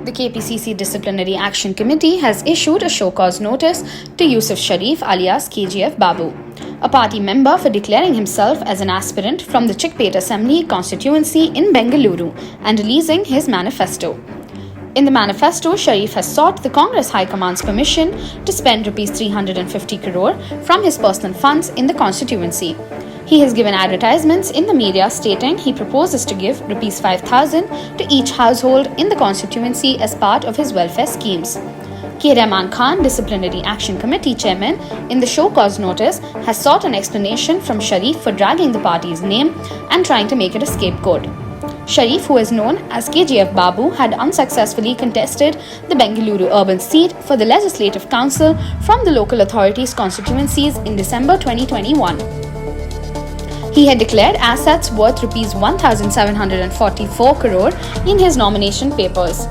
The KPCC Disciplinary Action Committee has issued a show-cause notice to Yusuf Sharif alias KGF Babu, a party member for declaring himself as an aspirant from the Chickpet Assembly constituency in Bengaluru and releasing his manifesto. In the manifesto, Sharif has sought the Congress High Command's permission to spend Rs 350 crore from his personal funds in the constituency. He has given advertisements in the media stating he proposes to give Rs 5,000 to each household in the constituency as part of his welfare schemes. K. Rahman Khan, Disciplinary Action Committee Chairman, in the show cause notice, has sought an explanation from Sharif for dragging the party's name and trying to make it a scapegoat. Sharif, who is known as KGF Babu, had unsuccessfully contested the Bengaluru urban seat for the Legislative Council from the local authorities' constituencies in December 2021. He had declared assets worth Rs 1,744 crore in his nomination papers.